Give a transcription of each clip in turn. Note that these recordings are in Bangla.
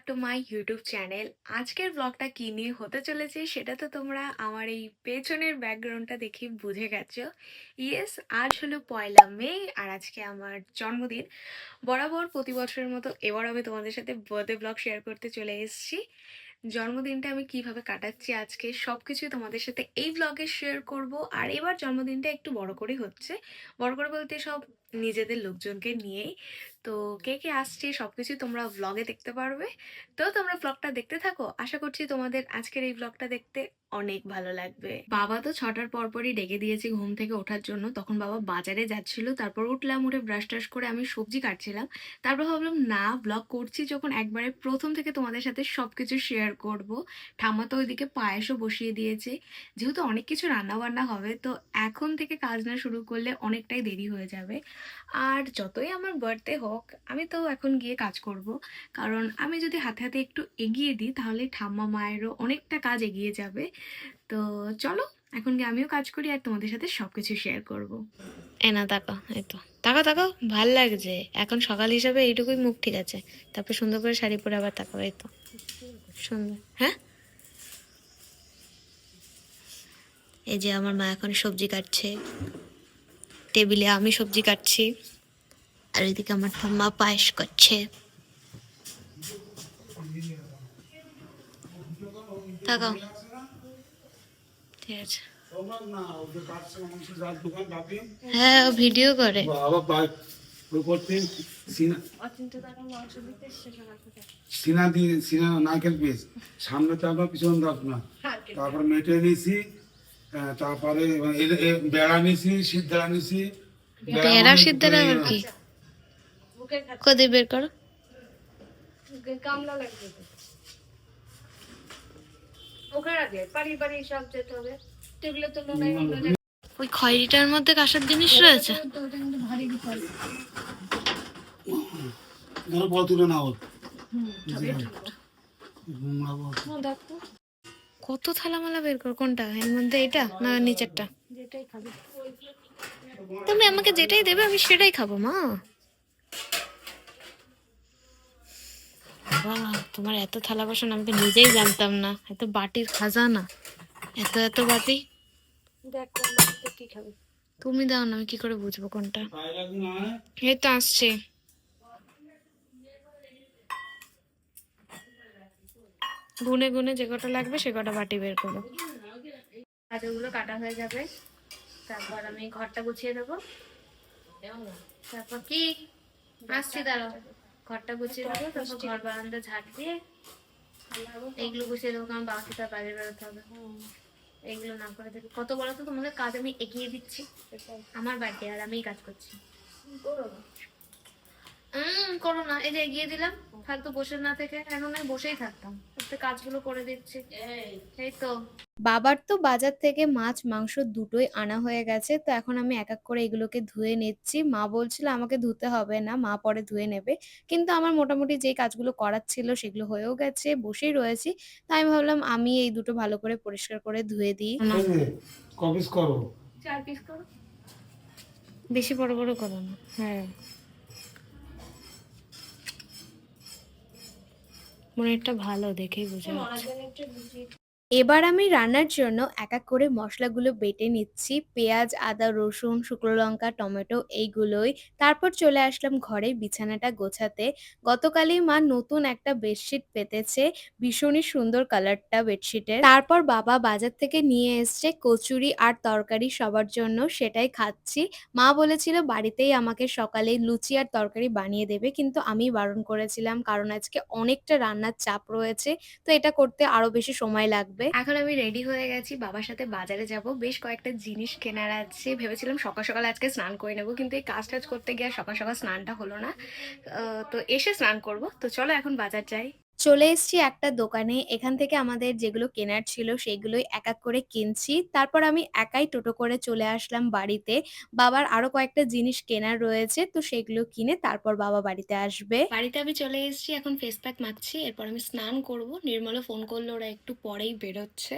To my YouTube channel. আজকের ব্লগটা কী নিয়ে হতে চলেছে সেটা তো তোমরা আমার এই পেছনের ব্যাকগ্রাউন্ডটা দেখে বুঝে গেছো। ইয়েস, আজ হলো 1লা মে আর আজকে আমার জন্মদিন। বরাবর প্রতি বছরের মতো এবার আমি তোমাদের সাথে বার্থডে ব্লগ শেয়ার করতে চলে এসেছি। জন্মদিনটা আমি কিভাবে কাটাচ্ছি আজকে সবকিছুই তোমাদের সাথে এই ব্লগে শেয়ার করব। আর এবার জন্মদিনটা একটু বড় করে হচ্ছে, বড় করে বলতে সব নিজেদের লোকজনকে নিয়েই। তো কে কে আসছে সবকিছু তোমরা ব্লগে দেখতে পারবে। তো তোমরা ব্লগটা দেখতে থাকো, আশা করছি তোমাদের আজকের এই ব্লগটা দেখতে অনেক ভালো লাগবে। বাবা তো 6টার পরপরই ডেকে দিয়েছে ঘুম থেকে ওঠার জন্য, তখন বাবা বাজারে যাচ্ছিল। তারপর উঠলাম, উঠে ব্রাশ টাশ করে আমি সবজি কাটছিলাম। তারপর ভাবলাম না, ব্লগ করছি যখন একবারে প্রথম থেকে তোমাদের সাথে সবকিছু শেয়ার করব। ঠাম্মা তো ওইদিকে পায়েসও বসিয়ে দিয়েছে। যেহেতু অনেক কিছু রান্না বান্না হবে, তো এখন থেকে কাজ না শুরু করলে অনেকটাই দেরি হয়ে যাবে। আর যতই আমার বার্থডে হোক, আমি তো এখন গিয়ে কাজ করব। কারণ আমি যদি হাতে হাতে একটু এগিয়ে দিই তাহলে ঠাম্মা মায়েরও অনেকটা কাজ এগিয়ে যাবে। তো চলো এখন গিয়ে আমিও কাজ করি আর তোমাদের সাথে সবকিছু শেয়ার করব। এ না তাকাও, এই তো তাকাও তাকাও, ভাল লাগছে এখন সকাল হিসাবে এইটুকুই মুখ, ঠিক আছে? তারপর সুন্দর করে শাড়ি পরে আবার তাকাও, এই তো সুন্দর। হ্যাঁ, এই যে আমার মা এখন সবজি কাটছে, টেবিলে আমি সবজি কাটছি, আর এদিকে আমার ঠাম্মা পায়েস করছে। তাকাও, ঠিক আছে। হ্যাঁ, ও ভিডিও করে। সিনা নারকেল পিস সামনে চাপা পিছন দাপ না, তারপরে মেটে নিয়েছি, তারপরে বেড়া নিয়েছি, সিদ্ধা নিয়েছি। বেড়া সিদ্ধা আবার কি? কদে বের করো। ওই খয়েরিটার মধ্যে কাঁসার জিনিস রয়েছে। বতুলে না ওর কত থালামালা বের কর, কোনটা এর মধ্যে, এটা না নিচেরটা? তুমি আমাকে যেটাই দেবে আমি সেটাই খাবো মা। বাহ, তোমার এত থালা বাসন আমি তো নিজেই জানতাম না। এত বাটির খাজানা, এত এত বাটি। তুমি দাও না, আমি কি করে বুঝবো কোনটা? এই তো আসছে। গুনে গুনে যে কটা লাগবে সে কটা বাটি বের করো। গাজরগুলো কাটা হয়ে যাবে, তারপর আমি ঘরটা গুছিয়ে দেবো। তারপর কি, আসছি দাঁড়াও। ঘরটা গুছিয়ে দেবো, তারপর ঘর বারান্দা ঝাড় দিয়ে এইগুলো গুছিয়ে দেবো, কারণ বাবাকে তার বাইরে বেরোতে হবে। এইগুলো না করে থাকি কত বলো তো, তোমাদের কাজ আমি এগিয়ে দিচ্ছি। আমার বাড়িতে আর আমিই কাজ করছি। করো না, এই যে এগিয়ে দিলাম। ফালতু বসে না থেকে এখন আমি বসেই থাকতাম, কাজগুলো করে দিচ্ছি। এই তো বাবার তো বাজার থেকে মাছ মাংস দুটোই আনা হয়ে গেছে, তো এখন আমি এক এক করে এগুলোকে ধুয়ে নিচ্ছি। মা বলছিল আমাকে ধুতে হবে না, মা পরে ধুয়ে নেবে। কিন্তু আমার মোটামুটি যেই কাজগুলো করার ছিল সেগুলো হয়েও গেছে, বসেই রয়েছি। তাই আমি ভাবলাম আমি এই দুটো ভালো করে পরিষ্কার করে ধুয়ে দিই। কপিস করো, 4 পিস করো, বেশি বড় বড় করো না। হ্যাঁ, মনেরটা ভালো দেখেই বোঝা যাচ্ছে। এবার আমি রান্নার জন্য এক এক করে মশলাগুলো বেটে নিচ্ছি। পেঁয়াজ, আদা, রসুন, শুকনো লঙ্কা, টমেটো এইগুলোই। তারপর চলে আসলাম ঘরে বিছানাটা গোছাতে। গতকালই মা নতুন একটা বেডশিট পেতেছে, ভীষণই সুন্দর কালারটা বেডশিটের। তারপর বাবা বাজার থেকে নিয়ে এসছে কচুরি আর তরকারি সবার জন্য, সেটাই খাচ্ছি। মা বলেছিল বাড়িতেই আমাকে সকালে লুচি আর তরকারি বানিয়ে দেবে, কিন্তু আমি বারণ করেছিলাম কারণ আজকে অনেকটা রান্নার চাপ রয়েছে, তো এটা করতে আরো বেশি সময় লাগবে। এখন আমি রেডি হয়ে গেছি, বাবার সাথে বাজারে যাব। বেশ কয়েকটা জিনিস কেনার আছে, ভেবেছিলাম সকাল সকাল আজকে স্নান করে নেবো, কিন্তু এই কাজ টাজ করতে গিয়ে সকাল সকাল স্নানটা হলো না। তো এসে স্নান করব। তো চলো এখন বাজার যাই। চলে এসেছি একটা দোকানে, এখান থেকে আমাদের যেগুলো কেনার ছিল সেগুলোই এক এক করে কিনছি। তারপর আমি একাই টোটো করে চলে আসলাম বাড়িতে। বাবার আরো কয়েকটা জিনিস কেনার রয়েছে, তো সেগুলো কিনে তারপর বাবা বাড়িতে আসবে। বাড়িতে আমি চলে এসেছি, এখন ফেস প্যাক মাখছি, এরপর আমি স্নান করব। নির্মলও ফোন করলো, ওরা একটু পরেই বেরোচ্ছে।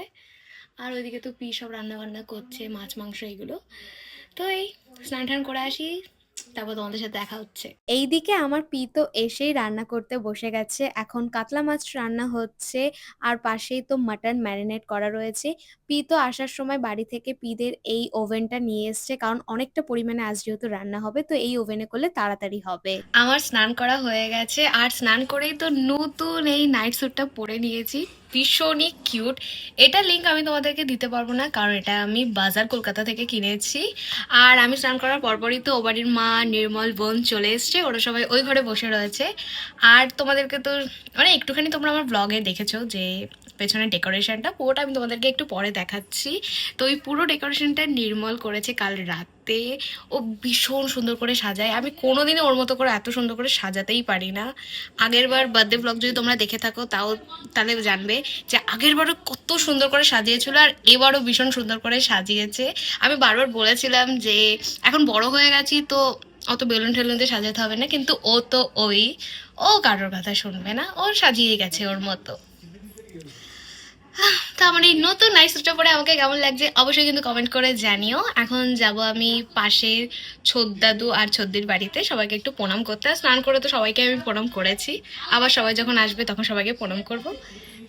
আর ওইদিকে তো পি সব রান্না বান্না করছে, মাছ মাংস এগুলো। তো এই স্নান টান করে আসি, তারপর তোমাদের সাথে দেখা হচ্ছে। এইদিকে আমার পি তো এসেই রান্না করতে বসে গেছে। এখন কাতলা মাছ রান্না হচ্ছে আর পাশেই তো মাটন ম্যারিনেট করা রয়েছে। পি তো আসার সময় বাড়ি থেকে পিদের এই ওভেনটা নিয়ে এসছে, কারণ অনেকটা পরিমাণে আজ যেহেতু রান্না হবে তো এই ওভেনে করলে তাড়াতাড়ি হবে। আমার স্নান করা হয়ে গেছে আর স্নান করেই তো নতুন এই নাইট স্যুটটা পরে নিয়েছি, ভীষণই কিউট। এটা লিঙ্ক আমি তোমাদেরকে দিতে পারবো না, কারণ এটা আমি বাজার কলকাতা থেকে কিনেছি। আর আমি স্নান করার পরপরই তো ও বাড়ির মা, নির্মল, বোন চলে এসছে, ওরা সবাই ওই ঘরে বসে রয়েছে। আর তোমাদেরকে তো মানে একটুখানি তোমরা আমার ব্লগে দেখেছো যে পেছনের ডেকোরেশনটা, পুরোটা আমি তোমাদেরকে একটু পরে দেখাচ্ছি। তো ওই পুরো ডেকোরেশনটা নির্মল করেছে কাল রাতে। ও ভীষণ সুন্দর করে সাজায়, আমি কোনোদিনই ওর মতো করে এত সুন্দর করে সাজাতেই পারি না। আগের বার বার্থডে ব্লগ যদি তোমরা দেখে থাকো তাহলে জানবে যে আগের বারও কত সুন্দর করে সাজিয়েছিল আর এবারও ভীষণ সুন্দর করে সাজিয়েছে। আমি বারবার বলেছিলাম যে এখন বড় হয়ে গেছি তো অত বেলুন টেলুন দিয়ে সাজাতে হবে না, কিন্তু ও তো ও কারোর কথা শুনবে না, ও সাজিয়ে গেছে ওর মতো। তো আমার এই নতুন নাইট স্যুটটা পরে আমাকে কেমন লাগছে অবশ্যই কিন্তু কমেন্ট করে জানিও। এখন যাব আমি পাশের ছোদ্দাদু আর ছোদ্দির বাড়িতে সবাইকে একটু প্রণাম করতে। আর স্নান করে তো সবাইকে আমি প্রণাম করেছি, আবার সবাই যখন আসবে তখন সবাইকে প্রণাম করব।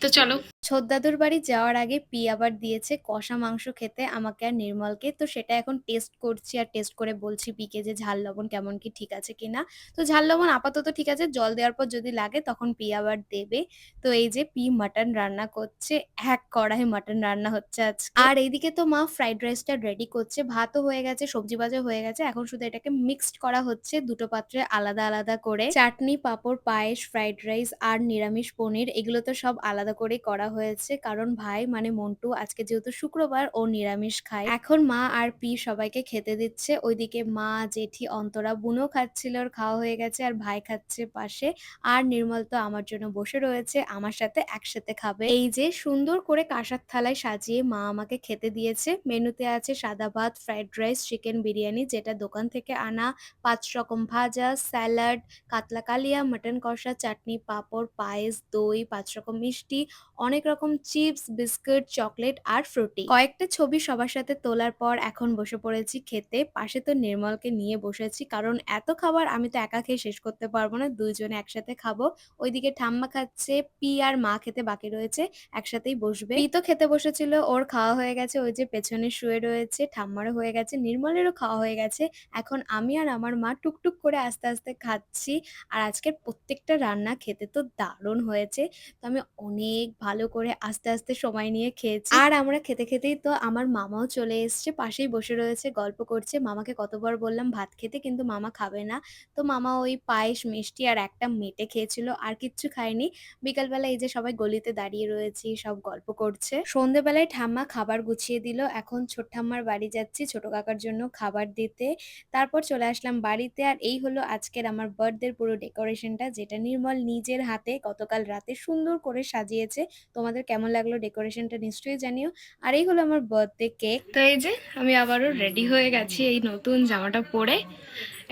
তো চলো। ছোদ্দাদুর বাড়ি যাওয়ার আগে পি আবার দিয়েছে কষা মাংস খেতে আমাকে আর নির্মলকে, তো সেটা এখন টেস্ট করছি আর টেস্ট করে বলছি পিকে যে ঝাল লবণ কেমন কি ঠিক আছে কিনা। তো ঝাল লবণ আপাতত ঠিক আছে, জল দেওয়ার পর যদি লাগে তখন পি আবার দেবে। তো এই যে পি মাটন রান্না করছে, এক কড়াই মাটন রান্না হচ্ছে আজকে। আর এইদিকে তো মা ফ্রাইড রাইসটা রেডি করছে, ভাতও হয়ে গেছে, সবজি ভাজা হয়ে গেছে, এখন শুধু এটাকে মিক্সড করা হচ্ছে দুটো পাত্রে আলাদা আলাদা করে। চাটনি, পাঁপড়, পায়েস, ফ্রাইড রাইস আর নিরামিষ পনির এগুলো তো সব আলাদা করে করা হয়েছে, কারণ ভাই মানে মন্টু আজকে যেহেতু শুক্রবার ও নিরামিষ খায়। এখন মা আর পি সবাইকে খেতে দিচ্ছে, ওইদিকে মা, জেঠি, অন্তরা, বুনো খাচ্ছিল, ওর খাওয়া হয়ে গেছে আর ভাই খাচ্ছে পাশে। আর নির্মল তো আমার জন্য বসে রয়েছে, আমার সাথে একসাথে খাবে। এই যে সুন্দর করে কাঁসার থালায় সাজিয়ে মা আমাকে খেতে দিয়েছে। মেনুতে আছে সাদা ভাত, ফ্রাইড রাইস, চিকেন বিরিয়ানি যেটা দোকান থেকে আনা, 5 রকম ভাজা, স্যালাড, কাতলা কালিয়া, মাটন কষা, চাটনি, পাঁপড়, পায়েস, দই, 5 রকম মিষ্টি, অনেক রকম চিপস, বিস্কুট, চকলেট আর ফ্রুটি। কয়েকটা ছবি সবার সাথে তোলার পর এখন বসে পড়েছি খেতে। পাশে তো নির্মলকে নিয়ে বসেছি, কারণ এত খাবার আমি তো একা খেয়ে শেষ করতে পারবো না, দুইজনে একসাথে খাবো। ওইদিকে ঠাম্মা খাচ্ছে, পি আর মা খেতে বাকি রয়েছে, একসাথেই বসবে। পি তো খেতে বসেছিল, ওর খাওয়া হয়ে গেছে, ওই যে পেছনে শুয়ে রয়েছে, ঠাম্মারও হয়ে গেছে, নির্মলেরও খাওয়া হয়ে গেছে। এখন আমি আর আমার মা টুকটুক করে আস্তে আস্তে খাচ্ছি। আর আজকের প্রত্যেকটা রান্না খেতে তো দারুণ হয়েছে, তো আমি অনেক ভালো করে আস্তে আস্তে সময় নিয়ে খেয়েছি। আর আমরা খেতে খেতেই তো আমার মামাও চলে এসছে, পাশেই বসে রয়েছে, গল্প করছে। মামাকে কতবার বললাম ভাত খেতে, কিন্তু মামা খাবে না। তো মামা ওই পায়েস, মিষ্টি আর একটা মেটে খেয়েছিল, আর কিচ্ছু খায়নি। বিকালবেলা এই যে সবাই গলিতে দাঁড়িয়ে রয়েছি, সব গল্প করছে। সন্ধেবেলায় ঠাম্মা খাবার গুছিয়ে দিল, এখন ছোট ঠাম্মার বাড়ি যাচ্ছি ছোট কাকার জন্য খাবার দিতে। তারপর চলে আসলাম বাড়িতে। আর এই হলো আজকের আমার বার্থডের পুরো ডেকোরেশনটা, যেটা নির্মল নিজের হাতে গতকাল রাতে সুন্দর করে সাজিয়েছে। তোমাদের কেমন লাগলো ডেকোরেশনটা নিশ্চয়ই জানিও। আর এই হলো আমার বার্থডে কেক। তো এই যে আমি আবারও রেডি হয়ে গেছি এই নতুন জামাটা পরে।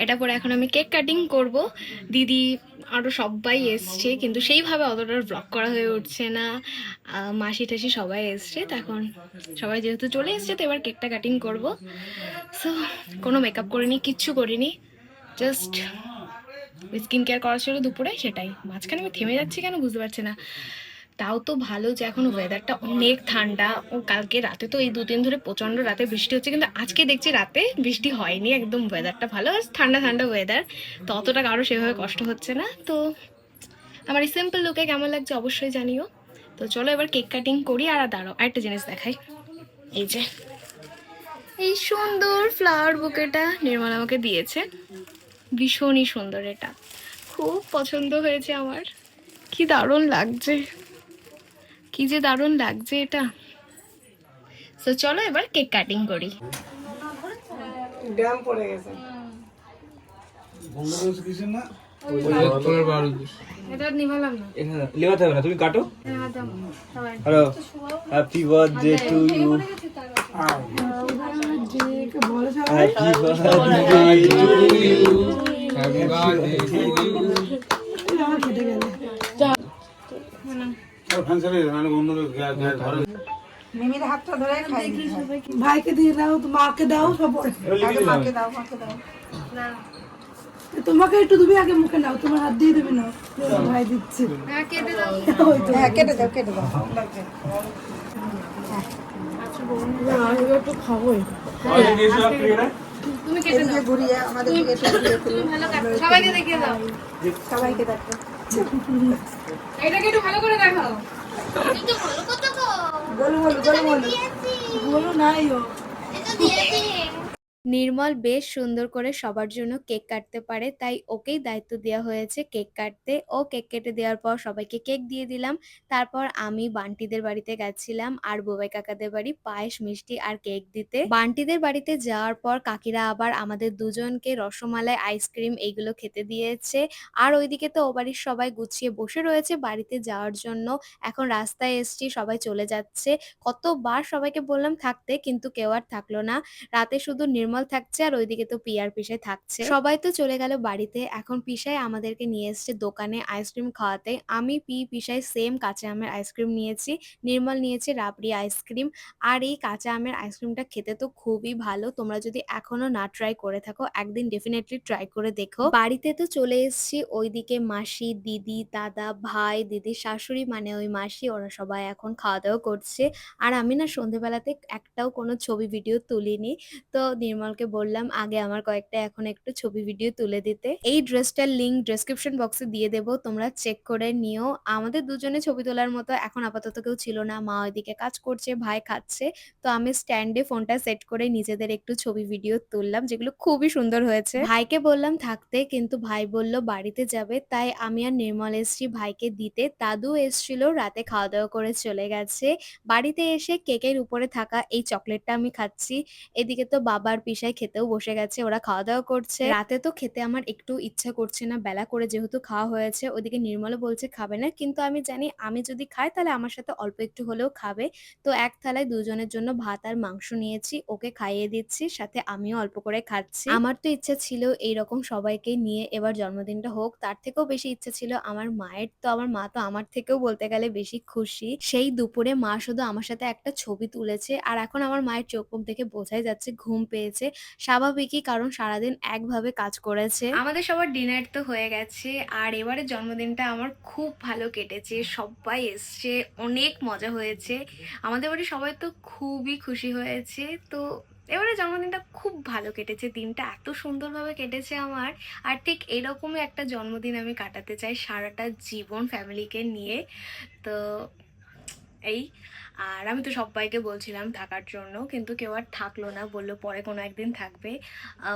এটা পরে এখন আমি কেক কাটিং করব। দিদি আরও সবাই এসছে, কিন্তু সেইভাবে অতটা ব্লগ করা হয়ে উঠছে না। মাসি টাসি সবাই এসছে, তো এখন সবাই যেহেতু চলে এসছে তো এবার কেকটা কাটিং করব। সো কোনো মেকআপ করিনি, কিচ্ছু করিনি, জাস্ট স্কিন কেয়ার করা ছিল দুপুরে, সেটাই। মাঝখানে আমি থেমে যাচ্ছি কেন বুঝতে পারছি না। তাও তো ভালো যে এখন ওয়েদারটা অনেক ঠান্ডা। ও কালকে রাতে তো এই 2 দিন ধরে প্রচণ্ড রাতে বৃষ্টি হচ্ছে, কিন্তু আজকে দেখছি রাতে বৃষ্টি হয়নি, একদম ওয়েদারটা ভালো, ঠান্ডা ঠান্ডা ওয়েদার, তো অতটা কারো সেভাবে কষ্ট হচ্ছে না। তো আমার এই সিম্পল লুকে কেমন লাগছে অবশ্যই জানিও। তো চলো এবার কেক কাটিং করি। আর দাঁড়াও আরেকটা জিনিস দেখাই, এই যে এই সুন্দর ফ্লাওয়ার বুকেটা নির্মল আমাকে দিয়েছে, ভীষণই সুন্দর, এটা খুব পছন্দ হয়েছে আমার, কি দারুণ লাগছে, কি যে দারুণ লাগছে এটা। তো চলো এবার কেক কাটিং করি। ড্যাম পড়ে গেছে। এটা নিভালাম না, লেবাতে হবে না, তুমি কাটো। Hello, happy birthday to you. Happy birthday to you. Happy birthday to you. মিমির হাতটা ধরে খাই, ভাইকে দিয়ে দাও, মাকে দাও, সব মাকে দাও, মাকে দাও। তোমাকে একটু তুমি আগে মুখে নাও, তোমার হাত দিয়ে দেবে নাও, ভাই দিচ্ছে। হ্যাঁ কেটে দাও। হ্যাঁ কেটে দাও কেটে দাও। না আমি একটু খাবোই। তুমি কেটে দাও। এদিকে ঘুরিয়ে আমাদের দিকে একটু ঘুরিয়ে তুমি দিও। ভালো কাটো, সবাইকে দেখিয়ে দাও। সবাইকে দেখো। এটাকে একটু ভালো করে দেখাও। বলো বলো বলো বলো বলো নাই ও। নির্মল বেশ সুন্দর করে সবার জন্য কেক কাটতে পারে, তাই ওকেই দায়িত্ব দেওয়া হয়েছে কেক কাটতে। ও কেক কেটে দেওয়ার পর সবাইকে কেক দিয়ে দিলাম। তারপর আমি বান্টিদের বাড়িতে গেছিলাম আর বুবাই কাকাদের বাড়ি পায়েস মিষ্টি আর কেক দিতে। বান্টিদের বাড়িতে যাওয়ার পর কাকিরা আবার আমাদের দুজনকে রসমালাই আইসক্রিম এইগুলো খেতে দিয়েছে। আর ওইদিকে তো ও বাড়ির সবাই গুছিয়ে বসে রয়েছে বাড়িতে যাওয়ার জন্য। এখন রাস্তায় এসছি, সবাই চলে যাচ্ছে। কতবার সবাইকে বললাম থাকতে, কিন্তু কেউ আর থাকলো না। রাতে শুধু নির্মল থাকছে আর ওইদিকে তো পিয়ার পিসাই থাকছে। সবাই তো চলে গেল বাড়িতে। এখন পিসাই আমাদেরকে নিয়ে এসছে দোকানে আইসক্রিম খাওয়াতে। আমি পিসাই সেম কাঁচা আমের আইসক্রিম নিয়েছি, নির্মল নিয়েছে রাবড়ি আইসক্রিম। আর এই কাঁচা আমের আইসক্রিমটা খেতে তো খুবই ভালো। তোমরা যদি এখনো না ট্রাই করে থাকো, একদিন ডেফিনেটলি ট্রাই করে দেখো। বাড়িতে তো চলে এসেছি, ওইদিকে মাসি, দিদি, দাদা, ভাই, দিদির শাশুড়ি মানে ওই মাসি, ওরা সবাই এখন খাওয়া দাওয়া করছে। আর আমি না সন্ধেবেলাতে একটাও কোনো ছবি ভিডিও তুলিনি। তো নির্মলকে বললাম আগে আমার কয়েকটা এখন একটু ছবি ভিডিও তুলে দিতে। এই ড্রেসটার লিঙ্ক ডেসক্রিপশন বক্সে দিয়ে দেবো, তোমরা চেক করে নিও। আমাদের দুজনে ছবি তোলার মতো এখন আপাতত কেউ ছিল না। মা ওইদিকে কাজ করছে, ভাই খাচ্ছে। তো আমি স্ট্যান্ডে ফোনটা সেট করে নিজেদের একটু ছবি ভিডিও তুললাম, যেগুলো খুবই সুন্দর হয়েছে। ভাইকে বললাম থাকতে, কিন্তু ভাই বলল বাড়িতে যাবে, তাই আমি আর নির্মল এসছি ভাইকে দিতে। দাদু এসছিল, রাতে খাওয়া দাওয়া করে চলে গেছে। বাড়িতে এসে কেকের উপরে থাকা এই চকলেটটা আমি খাচ্ছি। এদিকে তো বাবার পিসাই খেতেও বসে গেছে, ওরা খাওয়া দাওয়া করছে। রাতে তো খেতে আমার একটু ইচ্ছা করছে না, বেলা করে যেহেতু খাওয়া হয়েছে। ওদিকে নির্মলও বলছে খাবে না, কিন্তু আমি জানি আমি যদি খাই তাহলে আমার সাথে অল্প একটু হলেও খাবে। তো এক থালায় দুজনের জন্য ভাত আর মাংস নিয়েছি, ওকে খাইয়ে দিচ্ছি, সাথে আমিও অল্প করে খাচ্ছি। আমার তো ইচ্ছা ছিল এইরকম সবাইকে নিয়ে এবার জন্মদিনটা হোক, তার থেকেও বেশি ইচ্ছা ছিল আমার মায়ের। তো আমার মা তো আমার থেকেও বলতে গেলে বেশি খুশি। সেই দুপুরে মা শুধু আমার সাথে একটা ছবি তুলেছে, আর এখন আমার মায়ের চোখ মুখ দেখে বোঝাই যাচ্ছে ঘুম পেয়েছে। স্বাভাবিকই, কারণ সারাদিন একভাবে কাজ করেছে। আমাদের সবার ডিনার তো হয়ে গেছে, আর এবারে জন্মদিনটা আমার খুব ভালো কেটেছে। সবাই এসছে, অনেক মজা হয়েছে। আমাদের বাড়ির সবাই তো খুবই খুশি হয়েছে। তো এবারে জন্মদিনটা খুব ভালো কেটেছে, দিনটা এত সুন্দরভাবে কেটেছে আমার। আর ঠিক এরকমই একটা জন্মদিন আমি কাটাতে চাই সারাটা জীবন ফ্যামিলিকে নিয়ে। তো এই, আর আমি তো সবাইকে বলছিলাম থাকার জন্য, কিন্তু কেউ আর থাকলো না, বললো পরে কোনো একদিন থাকবে।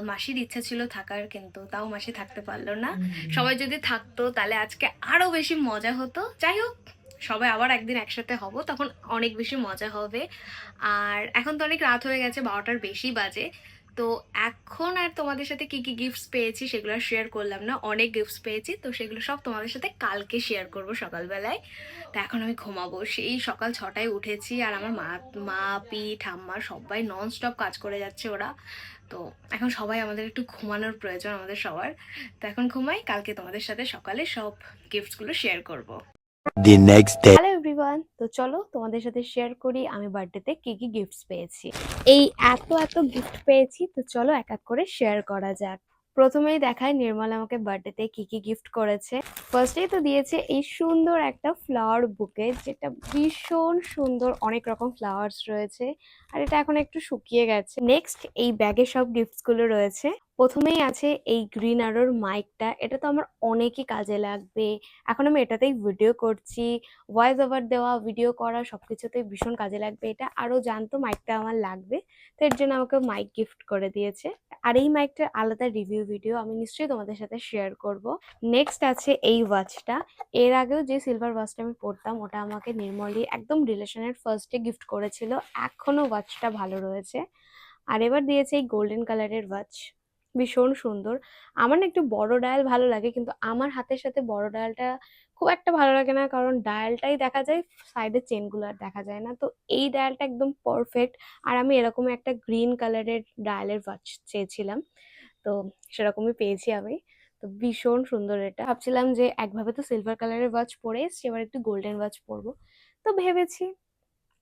মাসির ইচ্ছা ছিল থাকার, কিন্তু তাও মাসি থাকতে পারলো না। সবাই যদি থাকতো তাহলে আজকে আরো বেশি মজা হতো। যাই হোক, সবাই আবার একদিন একসাথে হব, তখন অনেক বেশি মজা হবে। আর এখন তো অনেক রাত হয়ে গেছে, 12টার বেশি বাজে। তো এখন আর তোমাদের সাথে কি কি গিফটস পেয়েছি সেগুলো আর শেয়ার করলাম না। অনেক গিফটস পেয়েছি, তো সেগুলো সব তোমাদের সাথে কালকে শেয়ার করব সকালবেলায়। তো এখন আমি ঘুমাবো। সেই সকাল 6টায় উঠেছি, আর আমার মা ঠাম্মা সবাই নন স্টপ কাজ করে যাচ্ছে ওরা। তো এখন সবাই আমাদের একটু ঘুমানোর প্রয়োজন আমাদের সবার। তো এখন ঘুমাই, কালকে তোমাদের সাথে সকালে সব গিফটসগুলো শেয়ার করব। The next day. Hello everyone, তো চলো তোমাদের সাথে শেয়ার করি আমি বার্থডেতে কি কি গিফটস পেয়েছি। এই এত এত গিফট পেয়েছি, তো চলো এক এক করে শেয়ার করা যাক। প্রথমেই দেখায় নির্মল আমাকে বার্থডেতে কি কি গিফট করেছে। ফার্স্টেই তো দিয়েছে এই সুন্দর একটা ফ্লাওয়ার বুকে, যেটা ভীষণ সুন্দর, অনেক রকম ফ্লাওয়ার্স রয়েছে, আর এটা এখন একটু শুকিয়ে গেছে। নেক্সট এই ব্যাগে সব গিফটস গুলো রয়েছে। প্রথমেই আছে এই গ্রিন আরোর মাইকটা, এটা তো আমার অনেকই কাজে লাগবে। এখন আমি এটাতেই ভিডিও করছি, ভয়েস ওভার দেওয়া, ভিডিও করা সবকিছুতেই ভীষণ কাজে লাগবে এটা। আরও জানতো মাইকটা আমার লাগবে, তো এর জন্য আমাকে মাইক গিফট করে দিয়েছে। আর এই মাইকটার আলাদা রিভিউ ভিডিও আমি নিশ্চয়ই তোমাদের সাথে শেয়ার করব। নেক্সট আছে এই ওয়াচটা। এর আগেও যে সিলভার ওয়াচটা আমি পরতাম, ওটা আমাকে নির্মলি একদম রিলেশনের ফার্স্টে গিফট করেছিল। এখনো ওয়াচটা ভালো রয়েছে। আর এবার দিয়েছে এই গোল্ডেন কালারের ওয়াচ, ভীষণ সুন্দর। আমার না একটু বড় ডায়াল ভালো লাগে, কিন্তু আমার হাতের সাথে বড় ডায়ালটা খুব একটা ভালো লাগে না, কারণ ডায়ালটাই দেখা যায়, সাইডের চেনগুলো আর দেখা যায় না। তো এই ডায়ালটা একদম পারফেক্ট। আর আমি এরকম একটা গ্রিন কালারের ডায়ালের ওয়াচ চেয়েছিলাম, তো সেরকমই পেয়েছি আমি। তো ভীষণ সুন্দর এটা। ভাবছিলাম যে একভাবে তো সিলভার কালারের ওয়াচ পরে এসছি, এবার একটু গোল্ডেন ওয়াচ পরবো, তো ভেবেছি।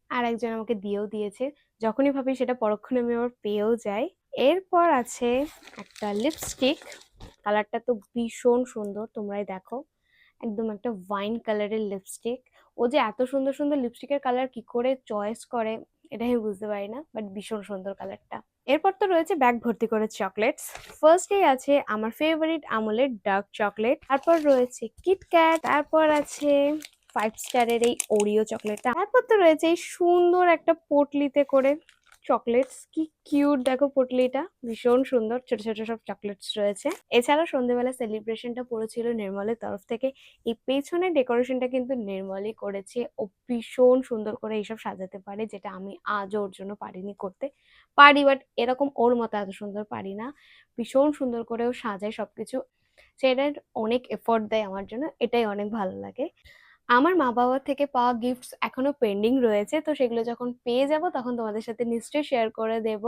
আর একজন আমাকে দিয়েও দিয়েছে, যখনই ভাবি সেটা পরক্ষণে আমি আবার পেয়েও যাই। এরপর আছে একটা লিপস্টিক, কালারটা তো ভীষণ সুন্দর, তোমরাই দেখো। একদম একটা ওয়াইন কালারের লিপস্টিক। ও যে এত সুন্দর সুন্দর লিপস্টিকের কালার কি করে চয়েস করে এটা আমি বুঝতে পারি না, বাট ভীষণ সুন্দর কালারটা। এরপর তো রয়েছে ব্যাগ ভর্তি করে চকলেটস। ফার্স্টেই আছে আমার ফেভারিট আমুলের ডার্ক চকলেট, তারপর রয়েছে কিটক্যাট, তারপর আছে 5 স্টারের এই ওরিও চকলেটটা, তারপর তো রয়েছে এই সুন্দর একটা পটলিতে করে চকলেটস। কি কিউট দেখো পটলিটা, ভীষণ সুন্দর, ছোট ছোট সব চকলেটস রয়েছে। এছাড়াও সন্ধ্যেবেলা সেলিব্রেশনটা পড়েছিল নির্মলের তরফ থেকে। এই পেছনের ডেকোরেশনটা কিন্তু নির্মলই করেছে। ও ভীষণ সুন্দর করে এইসব সাজাতে পারে, যেটা আমি আজও ওর জন্য পারিনি করতে। পারি, বাট এরকম ওর মতো এত সুন্দর পারি না। ভীষণ সুন্দর করে ও সাজায় সবকিছু, সেটার অনেক এফোর্ট দেয় আমার জন্য, এটাই অনেক ভালো লাগে। আমার মা-বাবার থেকে পাওয়া গিফটস এখনো পেন্ডিং রয়েছে। তো সেগুলো যখন পেয়ে যাব তখন তোমাদের সাথে নিশ্চয়ই শেয়ার করে দেব।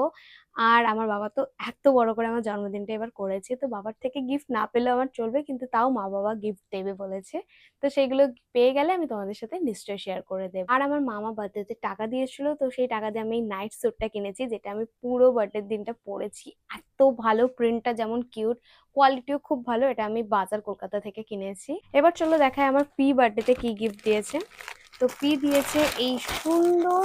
আর আমার বাবা তো এত বড় করে আমার জন্মদিনটা এবার করেছে। তো বাবার থেকে গিফট না পেলেও আমার চলবে, কিন্তু তাও মা-বাবা গিফট দেবে বলেছে। তো সেগুলো পেয়ে গেলে আমি তোমাদের সাথে নিশ্চয়ই শেয়ার করে দেব। আর আমার মামা বার্থডেতে টাকা দিয়েছিল, তো সেই টাকা দিয়ে আমি এই নাইট স্যুটটা কিনেছি, যেটা আমি পুরো বার্থডের দিনটা পরেছি। এত ভালো, প্রিন্টটা যেমন কিউট, কোয়ালিটিও খুব ভালো। এটা আমি বাজার কলকাতা থেকে কিনেছি। এবার চলো দেখাই আমার পি বার্থডেতে কি গিফট দিয়েছে। তো পি দিয়েছে এই সুন্দর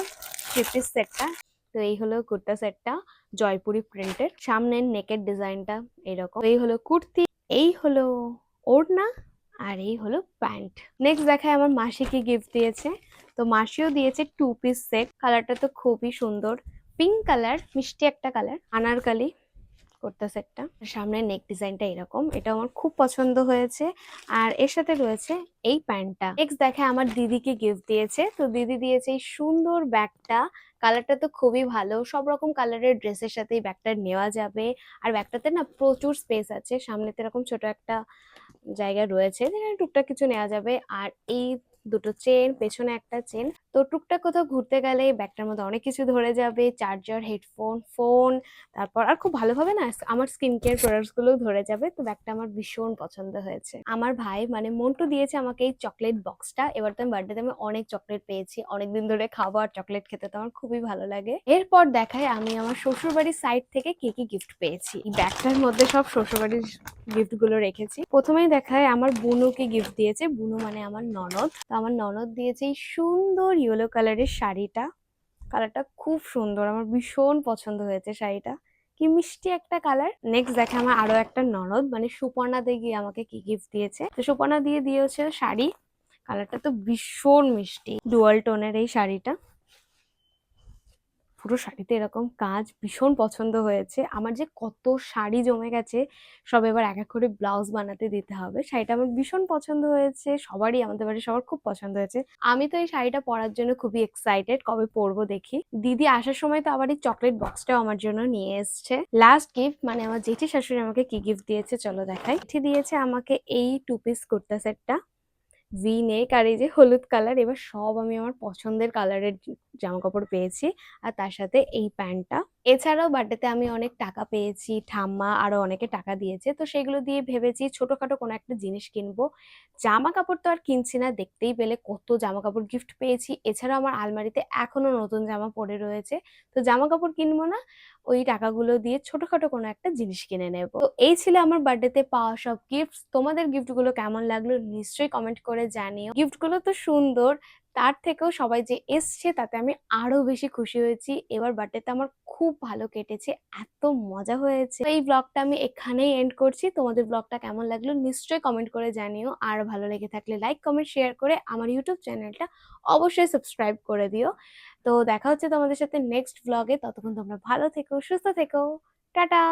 থ্রি সেটটা। তো এই হলো কুর্তা সেটটা, জয়পুরি প্রিন্টের, সামনের নেকের ডিজাইনটা এরকম। এই হলো কুর্তি, এই হলো ওড়না, আর এই হলো প্যান্ট। নেক্সট দেখায় আমার মাসি কি গিফট দিয়েছে। তো মাসিও দিয়েছে 2 পিস সেট। কালারটা তো খুবই সুন্দর, পিঙ্ক কালার, মিষ্টি একটা কালার, আনারকালি কুর্তা সেটটা। সামনের নেক ডিজাইনটা এরকম, এটা আমার খুব পছন্দ হয়েছে। আর এর সাথে রয়েছে এই প্যান্টটা। নেক্সট দেখে আমার দিদিকে গিফট দিয়েছে। তো দিদি দিয়েছে এই সুন্দর ব্যাগটা। কালারটা তো খুবই ভালো, সব রকম কালারের ড্রেসের সাথে এই ব্যাগটা নেওয়া যাবে। আর ব্যাগটাতে না প্রচুর স্পেস আছে, সামনেতে এরকম ছোট একটা জায়গা রয়েছে যেখানে টুকটাক কিছু নেওয়া যাবে। আর এই দুটো চেন, পেছনে একটা চেন। তো টুকটাক কোথাও ঘুরতে গেলে ব্যাগটার মধ্যে অনেক কিছু ধরে যাবে, চার্জার, হেডফোন, ফোন, তারপর আর খুব ভালোভাবে না আমার স্কিন কেয়ার প্রোডাক্টস গুলোও ধরে যাবে। তো ব্যাগটা আমার ভীষণ পছন্দ হয়েছে। আমার ভাই মানে মন্টু দিয়েছে আমাকে এই চকলেট বক্সটা। এবার তো আমি বার্থডেতে আমি অনেক চকলেট পেয়েছি, অনেকদিন ধরে খাবো, আর চকলেট খেতে তো আমার খুবই ভালো লাগে। এরপর দেখায় আমি আমার শ্বশুরবাড়ির সাইড থেকে কি কি গিফট পেয়েছি। এই ব্যাগটার মধ্যে সব শ্বশুরবাড়ির গিফট গুলো রেখেছি। প্রথমেই দেখায় আমার বুনুকে গিফট দিয়েছে। বুনু মানে আমার ননদ। তো আমার ননদ দিয়েছে এই সুন্দর ইয়েলো কালারের শাড়িটা। কালারটা খুব সুন্দর, আমার ভীষণ পছন্দ হয়েছে শাড়িটা, কি মিষ্টি একটা কালার। নেক্সট দেখে আমার আরো একটা ননদ মানে সুপর্ণা দিয়ে আমাকে কি গিফট দিয়েছে। তো সুপর্ণা দিয়েছে শাড়ি। কালারটা তো ভীষণ মিষ্টি, ডুয়াল টোনের এই শাড়িটা। পুরো শাড়িতে এরকম কাজ, ভীষণ পছন্দ হয়েছে। আমার যে কত শাড়ি জমে গেছে, সব এবার এক এক করে ব্লাউজ বানাতে দিতে হবে। শাড়িটা আমার ভীষণ পছন্দ হয়েছে, সবারই, আমাদের বাড়ির সবার খুব পছন্দ হয়েছে। আমি তো এই শাড়িটা পরার জন্য খুবই এক্সাইটেড, কবে পরবো দেখি। দিদি আসার সময় তো আবার এই চকলেট বক্সটাও আমার জন্য নিয়ে এসছে। লাস্ট গিফট মানে আমার জেঠি শাশুড়ি আমাকে কি গিফট দিয়েছে চলো দেখাই। জেঠি দিয়েছে আমাকে এই 2 পিস কুর্তা সেটটা, ভি নেক, আর এই যে হলুদ কালার। এবার সব আমি আমার পছন্দের কালারের জামা কাপড় পেয়েছি, আর তার সাথে এই প্যান্টটা। এছাড়াও বার্থডেতে আমি অনেক টাকা পেয়েছি, ঠাম্মা আরো অনেকে টাকা দিয়েছে। তো সেগুলো দিয়ে ভেবেছি ছোটখাটো কোনো একটা জিনিস কিনবো। জামা কাপড় তো আর কিনছি না, দেখতেই পেলে কত জামা কাপড় গিফট পেয়েছি। এছাড়াও আমার আলমারিতে এখনো নতুন জামা পড়ে রয়েছে। তো জামা কাপড় কিনবো না, ওই টাকাগুলো দিয়ে ছোটখাটো কোনো একটা জিনিস কিনে নেব। তো এই ছিল আমার বার্থডেতে পাওয়া সব গিফটস। তোমাদের গিফট গুলো কেমন লাগলো নিশ্চয়ই কমেন্ট করে জানিও। গিফট গুলো তো সুন্দর, তার থেকেও সবাই যে এসছে তাতে আমি আরো বেশি খুশি হয়েছি। এবার বার্থডেতে আমার খুব ভালো কেটেছে, এত মজা হয়েছে। তো এই ব্লগটা আমি এখানেই এন্ড করছি। তোমাদের ব্লগটা কেমন লাগলো নিশ্চয়ই কমেন্ট করে জানিও। আর ভালো লেগে থাকলে লাইক, কমেন্ট, শেয়ার করে আমার ইউটিউব চ্যানেলটা অবশ্যই সাবস্ক্রাইব করে দিও। তো দেখা হচ্ছে তোমাদের সাথে নেক্সট ব্লগে। ততক্ষণ তোমরা ভালো থেকো, সুস্থ থেকো, টাটা।